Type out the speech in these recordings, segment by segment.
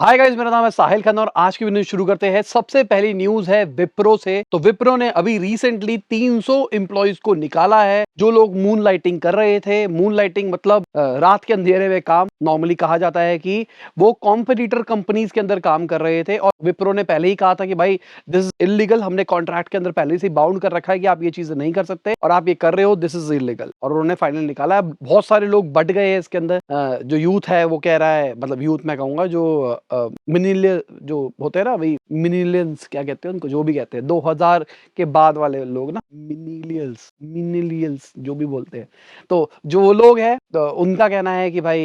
Hi guys, मेरा नाम है साहिल खन्ना और आज की वीडियो शुरू करते हैं। सबसे पहली न्यूज है विप्रो से। तो विप्रो ने अभी रिसेंटली 300 एम्प्लॉइज को निकाला है जो लोग मून लाइटिंग कर रहे थे। मून लाइटिंग मतलब रात के अंधेरे में काम। नॉर्मली कहा जाता है कि वो कॉम्पिटिटर कंपनीज के अंदर काम कर रहे थे और विप्रो ने पहले ही कहा था कि भाई दिस इज इलीगल। हमने कॉन्ट्रैक्ट के अंदर पहले से बाउंड कर रखा है कि आप ये चीजें नहीं कर सकते और आप ये कर रहे हो, दिस इज इलीगल। और उन्होंने फाइनल निकाला है। बहुत सारे लोग बट गए हैं इसके अंदर। जो यूथ है वो कह रहा है, मतलब यूथ मैं कहूंगा जो मिनिलियन जो होते हैं ना, वही मिनिलियंस क्या कहते हैं उनको, जो भी कहते हैं 2000 के बाद वाले लोग ना, मिनिलियंस मिनिलियंस जो भी बोलते हैं। तो जो वो लोग हैं तो उनका कहना है कि भाई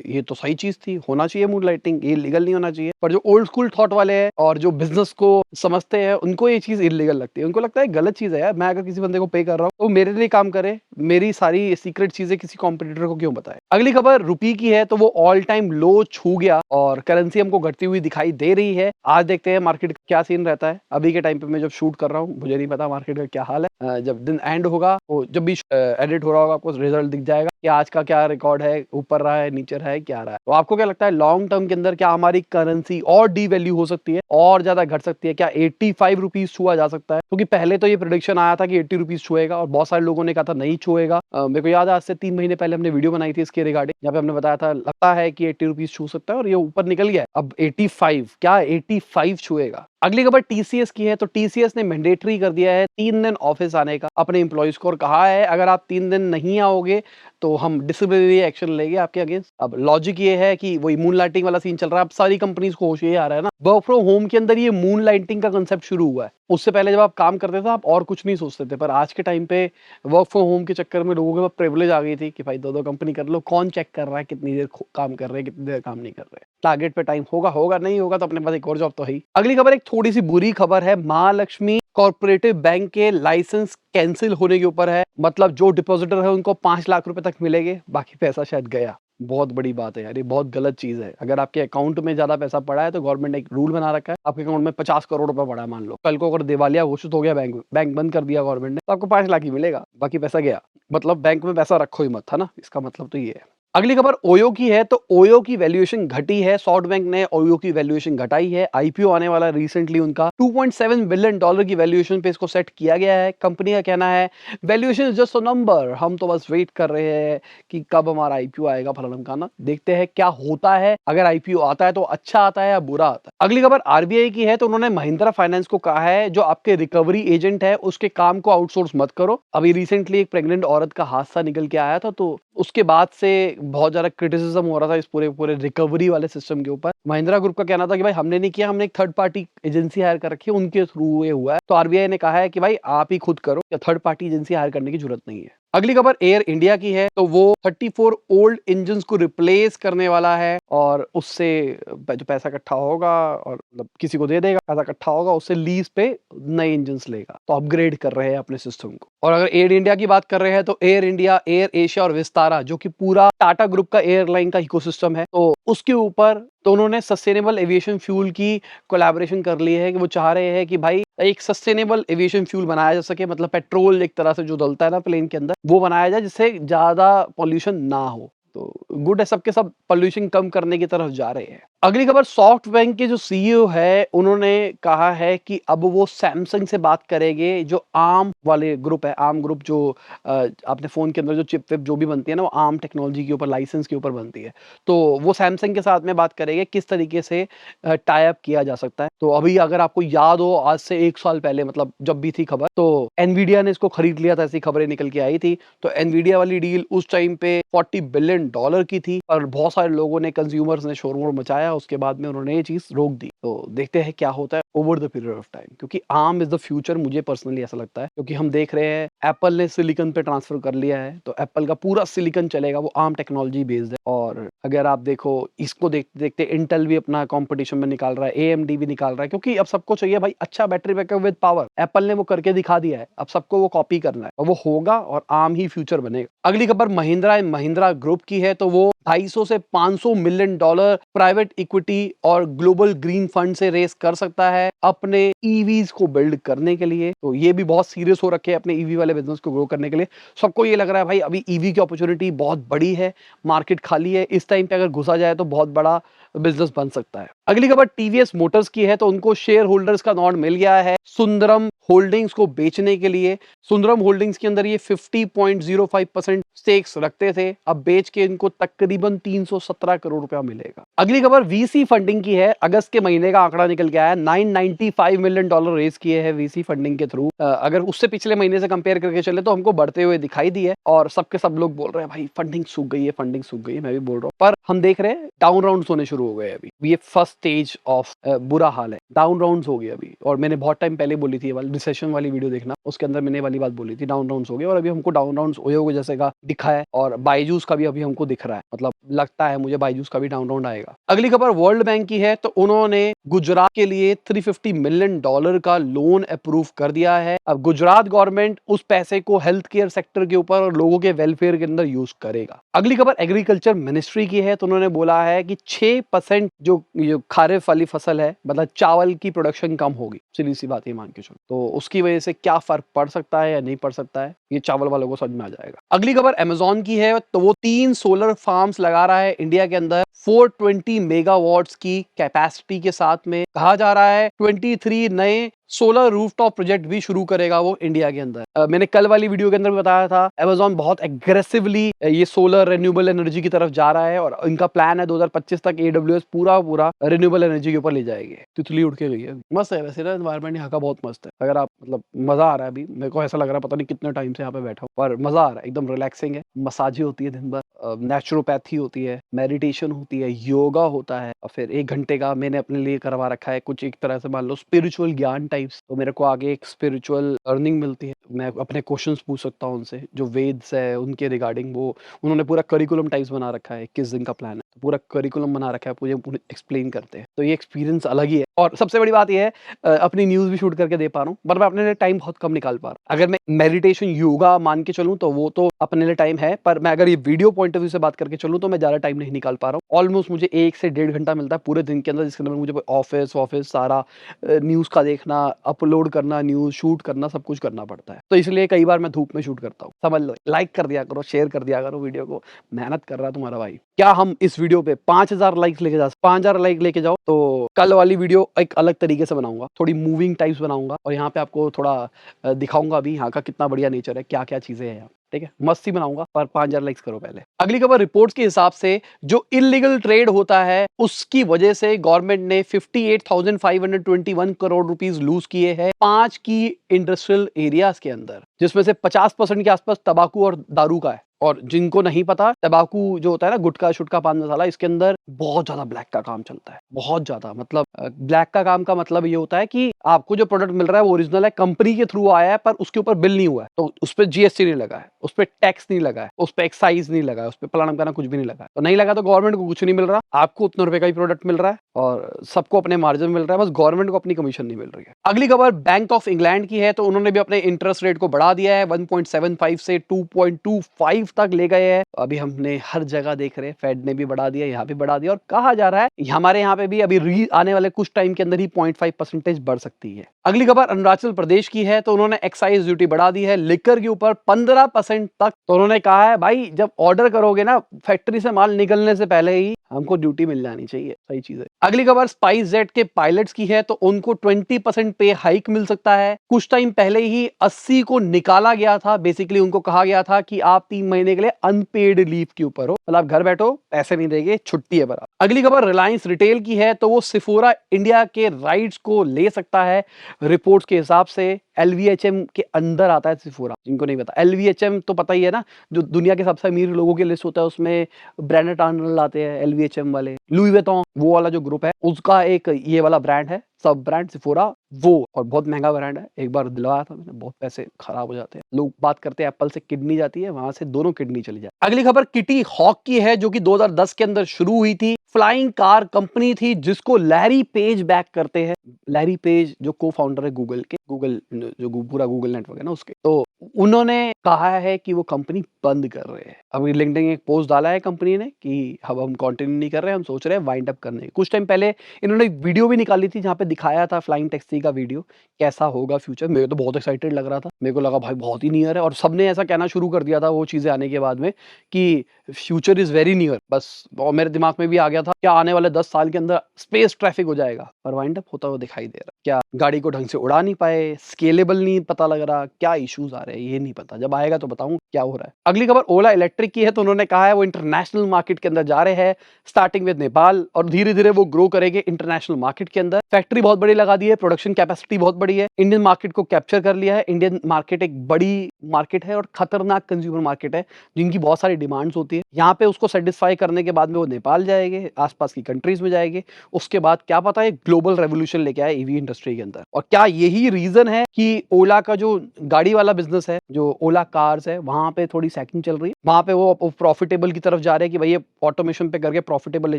ये तो सही चीज थी, होना चाहिए मूड लाइटिंग, ये लीगल नहीं होना चाहिए। पर जो ओल्ड स्कूल थॉट वाले हैं और जो बिजनेस को समझते हैं उनको ये चीज इलीगल लगती है। उनको लगता है गलत चीज है यार, मैं अगर किसी बंदे को पे कर रहा हूँ तो मेरे लिए काम करे, मेरी सारी सीक्रेट चीजें किसी कॉम्पिटिटर को क्यों बताए। अगली खबर रुपी की है। तो वो ऑल टाइम लो छू गया और करेंसी हमको घटती हुई दिखाई दे रही है। आज देखते हैं मार्केट का क्या सीन रहता है। अभी के टाइम पे मैं जब शूट कर रहा हूँ मुझे नहीं पता मार्केट का क्या हाल है। जब दिन एंड होगा, वो जब भी एडिट हो रहा होगा, आपको रिजल्ट दिख जाएगा कि आज का क्या रिकॉर्ड है, ऊपर रहा है, नीचे रहा है, क्या रहा है। तो आपको क्या लगता है लॉन्ग टर्म के अंदर क्या हमारी करेंसी और डी वैल्यू हो सकती है, और ज्यादा घट सकती है? क्या 85 रुपीज छुआ जा सकता है? क्योंकि पहले तो ये प्रोडिक्शन आया था कि 80 रुपीज छुएगा और बहुत सारे लोगों ने कहा था नहीं छुएगा। मेरे को याद है आज से 3 महीने पहले हमने वीडियो बनाई थी इसके रिगार्डिंग, जहाँ पे हमने बताया था लगता है कि 80 रुपीज छू सकता है और ये ऊपर निकल गया। अब 85, क्या 85 छुएगा? अगली खबर टीसीएस की है। तो टीसीएस ने मैंडेटरी कर दिया है 3 दिन ऑफिस आने का अपने एम्प्लॉइज को और कहा है अगर आप 3 दिन नहीं आओगे तो हम डिसिप्लिनरी एक्शन लेंगे आपके अगेंस्ट। अब लॉजिक ये है कि वही मून लाइटिंग वाला सीन चल रहा है। अब सारी कंपनीज को होश ये आ रहा है ना, वर्क फ्रॉम होम के अंदर ये मून लाइटिंग का कंसेप्ट शुरू हुआ है। उससे पहले जब आप काम करते थे आप और कुछ नहीं सोचते थे, पर आज के टाइम पे वर्क फ्रॉम होम के चक्कर में लोगों के पास प्रिविलेज आ गई थी कि भाई दो कंपनी कर लो, कौन चेक कर रहा है कितनी देर काम कर रहे हैं, कितनी देर काम नहीं कर रहे। टारगेट पे टाइम होगा होगा, नहीं होगा तो अपने पास एक और जॉब तो है ही। अगली खबर एक थोड़ी सी बुरी खबर है। महालक्ष्मी कॉर्पोरेटिव बैंक के लाइसेंस कैंसिल होने के ऊपर है। मतलब जो डिपॉजिटर है उनको 5 लाख रुपए तक मिलेंगे, बाकी पैसा शायद गया। बहुत बड़ी बात है यार, ये बहुत गलत चीज है। अगर आपके अकाउंट में ज्यादा पैसा पड़ा है तो गवर्नमेंट ने एक रूल बना रखा है, आपके अकाउंट में 50 करोड़ रुपए पड़ा है, मान लो कल को अगर दिवालिया घोषित हो गया, बैंक बंद कर दिया गवर्नमेंट ने, तो आपको 5 लाख ही मिलेगा, बाकी पैसा गया। मतलब बैंक में पैसा रखो ही मत, है ना, इसका मतलब तो ये है। अगली खबर ओयो की है। तो ओयो की वैल्यूएशन घटी है। सॉफ्टबैंक ने ओयो की वैल्यूएशन घटाई है। आईपीओ आने वाला रिसेंटली उनका $2.7 बिलियन की वैल्यूएशन पे इसको सेट किया गया है। कंपनी का कहना है valuation is just a number, हम तो बस वेट कर रहे हैं कि कब हमारा आईपीओ आएगा, फलाना ढिमकाना। देखते हैं क्या होता है। अगर आईपीओ आता है तो अच्छा आता है या बुरा आता है। अगली खबर आरबीआई की है। तो उन्होंने महिंद्रा फाइनेंस को कहा है जो आपके रिकवरी एजेंट है उसके काम को आउटसोर्स मत करो। अभी रिसेंटली एक प्रेग्नेंट औरत का हादसा निकल के आया था, तो उसके बाद से बहुत ज्यादा क्रिटिसिज्म हो रहा था इस पूरे पूरे रिकवरी वाले सिस्टम के ऊपर। महिंद्रा ग्रुप का कहना था कि भाई हमने नहीं किया, हमने एक थर्ड पार्टी एजेंसी हायर कर रखी है, उनके थ्रू ये हुआ है। तो आरबीआई ने कहा है कि भाई आप ही खुद करो, या थर्ड पार्टी एजेंसी हायर करने की जरूरत नहीं है। अगली खबर एयर इंडिया की है। तो वो 34 ओल्ड इंजन को रिप्लेस करने वाला है और उससे जो पैसा इकट्ठा होगा और मतलब किसी को दे देगा, पैसा इकट्ठा होगा, उससे लीज पे नए इंजन लेगा। तो अपग्रेड कर रहे हैं अपने सिस्टम को। और अगर एयर इंडिया की बात कर रहे हैं तो एयर इंडिया, एयर एशिया और विस्तारा जो कि पूरा टाटा ग्रुप का एयरलाइन का इकोसिस्टम है, तो उसके ऊपर तो उन्होंने सस्टेनेबल एविएशन फ्यूल की कोलैबोरेशन कर ली है कि वो चाह रहे हैं कि भाई एक सस्टेनेबल एविएशन फ्यूल बनाया जा सके। मतलब पेट्रोल एक तरह से जो डलता है ना प्लेन के अंदर, वो बनाया जाए जिससे ज्यादा पॉल्यूशन ना हो। तो गुड है, सबके सब पॉल्यूशन कम करने की तरफ जा रहे हैं। अगली खबर सॉफ्टबैंक के जो सीईओ है उन्होंने कहा है कि अब वो सैमसंग से बात करेंगे। जो आर्म वाले ग्रुप है, आर्म ग्रुप जो आपने फोन के अंदर जो चिप विप जो भी बनती है ना, वो आर्म टेक्नोलॉजी के ऊपर, लाइसेंस के ऊपर बनती है। तो वो सैमसंग के साथ में बात करेंगे किस तरीके से टाई अप किया जा सकता है। तो अभी अगर आपको याद हो आज से 1 साल पहले, मतलब जब भी थी खबर, तो एनवीडिया ने इसको खरीद लिया था, ऐसी खबरें निकल के आई थी। तो एनवीडिया वाली डील उस टाइम पे $40 बिलियन की थी और बहुत सारे लोगों ने, कंज्यूमर्स ने शोर मचाया। उसके बाद में उन्होंने ये चीज रोक दी। तो देखते हैं क्या होता है over the period of time, क्योंकि आर्म इज द फ्यूचर, मुझे पर्सनली ऐसा लगता है। क्योंकि हम देख रहे हैं एप्पल ने सिलिकॉन पे ट्रांसफर कर लिया है, तो एप्पल का पूरा सिलिकॉन चलेगा, वो आर्म टेक्नोलॉजी बेस्ड है। और अगर आप देखो इसको देखते देखते इंटेल भी अपना कंपटीशन में निकाल रहा है, एएमडी भी निकाल रहा है, क्योंकि अब सबको चाहिए भाई अच्छा battery backup with power. Apple ने वो करके दिखा दिया है, अब सबको वो कॉपी करना है और वो होगा और आर्म ही फ्यूचर बनेगा। अगली खबर महिंद्रा एंड महिंद्रा ग्रुप की है। तो वो 250 से $500 मिलियन प्राइवेट इक्विटी और ग्लोबल ग्रीन फंड से रेस कर सकता है अपने ईवीज को बिल्ड करने के लिए। तो ये भी बहुत सीरियस हो रखे हैं अपने ईवी वाले बिजनेस को ग्रो करने के लिए। सबको ये लग रहा है भाई अभी ईवी की अपॉर्चुनिटी बहुत बड़ी है, मार्केट खाली है, इस टाइम पे अगर घुसा जाए तो बहुत बड़ा बिजनेस बन सकता है। अगली खबर टीवीएस मोटर्स की है, तो उनको शेयर होल्डर्स का नॉड मिल गया है सुंदरम होल्डिंग्स को बेचने के लिए। सुंदरम होल्डिंग्स के अंदर ये 50.05% स्टेक्स रखते थे, अब बेच के इनको तकरीबन 317 करोड़ रुपया मिलेगा। अगली खबर वीसी फंडिंग की है, अगस्त के महीने का आंकड़ा निकल के आया, $995 मिलियन रेज किए हैं वीसी फंडिंग के थ्रू। अगर उससे पिछले महीने से कंपेयर करके चले तो हमको बढ़ते हुए दिखाई दी है, और सबके सब लोग बोल रहे हैं भाई फंडिंग सूख गई है, फंडिंग सूख गई है, मैं भी बोल रहा हूँ, पर हम देख रहे हैं डाउन राउंड्स होने शुरू हो गए अभी। ये फर्स्ट स्टेज ऑफ बुरा हाल है, डाउन राउंड्स हो गए अभी, और मैंने बहुत टाइम पहले बोली थी ये वाली रिसेशन वाली वीडियो देखना, उसके अंदर मैंने वाली बात बोली थी, डाउन राउंड्स हो गए, और अभी हमको डाउन राउंड्स ओयो जैसे का दिखा है, और बायजूस का भी अभी हमको दिख रहा है, मतलब लगता है मुझे बायजूस का भी डाउन राउंड आएगा। अगली खबर वर्ल्ड बैंक की है, तो उन्होंने गुजरात के लिए $350 मिलियन का लोन अप्रूव कर दिया है। अब गुजरात गवर्नमेंट उस पैसे को हेल्थ केयर सेक्टर के ऊपर और लोगों के वेलफेयर के अंदर यूज करेगा। अगली खबर एग्रीकल्चर मिनिस्ट्री की है, तो उन्होंने बोला है कि 6% जो खारिफ वाली फसल है, मतलब चावल की प्रोडक्शन कम होगी, सीधी सी बात ये मान के चलो, तो उसकी वजह से क्या फर्क पड़ सकता है या नहीं पड़ सकता है, ये चावल वालों को समझ में आ जाएगा। अगली खबर अमेज़न की है, तो वो 3 सोलर फार्म्स लगा रहा है इंडिया के अंदर 420 मेगावाट्स की कैपेसिटी के साथ में। कहा जा रहा है 23 नए सोलर रूफटॉप प्रोजेक्ट भी शुरू करेगा वो इंडिया के अंदर। मैंने कल वाली वीडियो के अंदर भी बताया था, अमेज़न बहुत एग्रेसिवली ये सोलर रिन्यूएबल एनर्जी की तरफ जा रहा है, और इनका प्लान है 2025 तक AWS पूरा रिन्यूएबल एनर्जी के ऊपर ले जाएगी। तितली उड़ के गई है, मस्त है वैसे ना, एनवायरनमेंट यहाँ का बहुत मस्त है। अगर आप मतलब मजा आ रहा है, अभी मेरे को ऐसा लग रहा है पता नहीं कितने टाइम से यहाँ पे बैठा हूँ, पर मजा आ रहा है, एकदम रिलैक्सिंग है। मसाजें होती है दिन भर, नेचुरोपैथी होती है, मेडिटेशन होती है, योगा होता है, और फिर 1 घंटे का मैंने अपने लिए करवा रखा है कुछ एक तरह से मान लो स्पिरिचुअल ज्ञान टाइप्स, तो मेरे को आगे एक स्पिरिचुअल अर्निंग मिलती है, मैं अपने क्वेश्चंस पूछ सकता हूँ उनसे, जो वेद्स है उनके रिगार्डिंग, वो उन्होंने पूरा करिकुलम टाइप्स बना रखा है, 21 दिन का प्लान है, तो पूरा करिकुलम बना रखा है, पूरे एक्सप्लेन करते हैं, तो ये एक्सपीरियंस अलग ही है। और सबसे बड़ी बात यह है अपनी न्यूज भी शूट करके दे पा रहा हूँ, पर मैं अपने लिए टाइम बहुत कम निकाल पा रहा हूँ। अगर मैं मेडिटेशन योगा मान के चलूँ तो वो तो अपने लिए टाइम है, पर मैं अगर ये वीडियो पॉइंट ऑफ व्यू से बात करके चलूँ तो मैं ज्यादा टाइम नहीं निकाल पा रहा हूँ। ऑलमोस्ट मुझे 1 से 1.5 घंटा मिलता है पूरे दिन के अंदर, जिसके अंदर मुझे ऑफिस सारा न्यूज का देखना, अपलोड करना, न्यूज शूट करना, सब कुछ करना पड़ता है, तो इसलिए कई बार मैं धूप में शूट करता हूँ, समझ लो। लाइक कर दिया करो, शेयर कर दिया करो वीडियो को, मेहनत कर रहा है तुम्हारा भाई। क्या हम इस वीडियो पे 5000 लाइक्स लेके 5000 लाइक लेके जाओ तो कल वाली वीडियो एक अलग तरीके से बनाऊंगा, थोड़ी मूविंग टाइप्स बनाऊंगा, और यहाँ पे आपको थोड़ा दिखाऊंगा भी यहाँ का कितना बढ़िया नेचर है, क्या क्या चीजें हैं, ठीक है, मस्ती बनाऊंगा, पर 5000 लाइक्स करो पहले। अगली खबर रिपोर्ट्स के हिसाब से जो इलीगल ट्रेड होता है उसकी वजह से गवर्नमेंट ने 58,521 करोड़ रुपीस लूज किए हैं 5 की इंडस्ट्रियल एरियाज के अंदर, जिसमें से 50% के आसपास तंबाकू और दारू का है। और जिनको नहीं पता, तंबाकू जो होता है ना, गुटखा शुटखा पान मसाला, इसके अंदर बहुत ज्यादा ब्लैक का काम चलता है, बहुत ज्यादा। मतलब ब्लैक का काम का मतलब ये होता है कि आपको जो प्रोडक्ट मिल रहा है वो ओरिजिनल है, कंपनी के थ्रू आया है, पर उसके ऊपर बिल नहीं हुआ है, तो उस पर GST नहीं लगा है, उस पर टैक्स नहीं लगा है, उस पर एक्साइज नहीं लगा है, उस पर प्लान करना कुछ भी नहीं लगा है, तो नहीं लगा तो गवर्नमेंट को कुछ नहीं मिल रहा, आपको उतने रुपए का ही प्रोडक्ट मिल रहा है, और सबको अपने मार्जिन मिल रहा है, बस गवर्नमेंट को अपनी कमीशन नहीं मिल रही है। अगली खबर बैंक ऑफ इंग्लैंड की है, तो उन्होंने भी अपने इंटरेस्ट रेट को बढ़ा दिया है, 1.75 से 2.25 तक ले गए हैं। अभी हमने हर जगह देख रहे हैं, फेड ने भी बढ़ा दिया, यहाँ भी बढ़ा दिया, और कहा जा रहा है हमारे यहाँ पे भी अभी आने वाले कुछ टाइम के अंदर ही 0.5% बढ़ सकती है। अगली खबर अरुणाचल प्रदेश की है, तो उन्होंने एक्साइज ड्यूटी बढ़ा दी है लिकर के ऊपर 15% तक। तो उन्होंने कहा है भाई जब ऑर्डर करोगे ना, फैक्ट्री से माल निकलने से पहले ही हमको ड्यूटी मिल जानी चाहिए, सही चीज है। अगली खबर स्पाइस जेट के पायलट्स की है, तो उनको 20% पे हाइक मिल सकता है। कुछ टाइम पहले ही 80 को निकाला गया था, बेसिकली उनको कहा गया था कि आप 3 महीने के लिए अनपेड लीव के ऊपर हो, मतलब घर बैठो, पैसे नहीं देंगे, छुट्टी है बराबर। अगली खबर रिलायंस रिटेल की है, तो वो सिफोरा इंडिया के राइट्स को ले सकता है। रिपोर्ट्स के हिसाब से LVHM के अंदर आता है सिफोरा, जिनको नहीं पता, LVHM तो पता ही है ना, जो दुनिया के सबसे अमीर लोगों की लिस्ट होता है, उसमें ब्रांडेड आर्टिकल आते हैं LVHM वाले, लुई विटॉन वो वाला जो ग्रुप है, उसका एक ये वाला ब्रांड है, सब ब्रांड सिफोरा वो, और बहुत महंगा ब्रांड है। एक बार दिलवाया था मैंने, बहुत पैसे खराब हो जाते हैं। लोग बात करते हैं एप्पल से किडनी जाती है, वहां से दोनों किडनी चली जाती है। अगली खबर किटी हॉक की है, जो कि 2010 के अंदर शुरू हुई थी, फ्लाइंग कार कंपनी थी जिसको लैरी पेज बैक करते हैं। लैरी पेज जो को फाउंडर है गूगल के, गूगल जो पूरा गूगल नेटवर्क है ना उसके। तो उन्होंने कहा है कि वो कंपनी बंद कर रहे हैं। अभी लिंक्डइन एक पोस्ट डाला है कंपनी ने कि अब हम कंटिन्यू नहीं कर रहे हैं, हम सोच रहे हैं वाइंड अप करने की। कुछ टाइम पहले इन्होंने एक वीडियो भी निकाली थी जहाँ पे दिखाया था फ्लाइंग टैक्सी का वीडियो, कैसा होगा फ्यूचर। मेरे तो बहुत एक्साइटेड लग रहा था, मेरे को लगा भाई बहुत ही नियर है, और सबने ऐसा कहना शुरू कर दिया था वो चीजें आने के बाद में कि फ्यूचर इज वेरी नियर। बस और मेरे दिमाग में भी आ गया था क्या आने वाले 10 साल के अंदर स्पेस ट्रैफिक हो जाएगा, और वाइंड अप होता हुआ दिखाई दे रहा है। क्या गाड़ी को ढंग से उड़ा नहीं पाए, स्केलेबल नहीं पता लग रहा, क्या इश्यूज आ रहे हैं ये नहीं पता, जब आएगा तो बताऊं क्या हो रहा है। अगली खबर ओला इलेक्ट्रिक की है। तो उन्होंने कहा है वो इंटरनेशनल मार्केट के अंदर जा रहे हैं, स्टार्टिंग विद नेपाल, और धीरे धीरे वो ग्रो करेंगे इंटरनेशनल मार्केट के अंदर। फैक्ट्री बहुत बड़ी लगा दी है, प्रोडक्शन कैपेसिटी बहुत बड़ी है, इंडियन मार्केट को कैप्चर कर लिया है। इंडियन मार्केट एक बड़ी मार्केट है और खतरनाक कंज्यूमर मार्केट है जिनकी बहुत सारी डिमांड्स होती है। यहाँ पे उसको सेटिस्फाई करने के बाद में वो नेपाल जाएंगे, आसपास की कंट्रीज में जाएंगे, उसके बाद क्या पता है ग्लोबल रेवोल्यूशन लेके आए ईवी इंडस्ट्री के अंदर। और क्या यही रीजन है कि ओला का जो गाड़ी वाला बिजनेस है, जो ओला कार्स है, वहां पे थोड़ी सैकिंग चल रही है, वहां पे वो प्रॉफिटेबल की तरफ जा रहे हैं कि भाई ये ऑटोमेशन पे करके प्रॉफिटेबल ले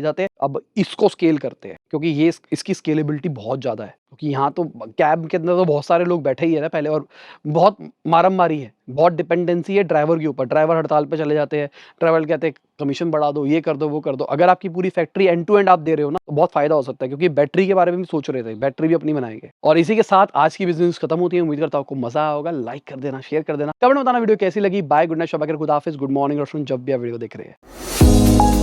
जाते हैं, अब इसको स्केल करते हैं क्योंकि ये इसकी स्केलेबिलिटी बहुत ज्यादा है। क्योंकि यहाँ तो कैब के अंदर तो बहुत सारे लोग बैठे ही है ना पहले, और बहुत मारम-मारी है, बहुत डिपेंडेंसी है ड्राइवर के ऊपर। ड्राइवर हड़ताल पे चले जाते हैं, ड्राइवर कहते हैं कमीशन बढ़ा दो, ये कर दो, वो कर दो। अगर आपकी पूरी फैक्ट्री एंड टू एंड आप दे रहे हो ना, तो बहुत फायदा हो सकता है, क्योंकि बैटरी के बारे में भी सोच रहे थे, बैटरी भी अपनी बनाएंगे। और इसी के साथ आज की बिजनेस खत्म होती है। उम्मीद करता हूं आपको मजा आया होगा। लाइक कर देना, शेयर कर देना, कमेंट में बताना वीडियो कैसी लगी। बाय, गुड नाइट, शब, गुड हाफिज, गुड मॉर्निंग, और जब भी आप वीडियो देख रहे हैं।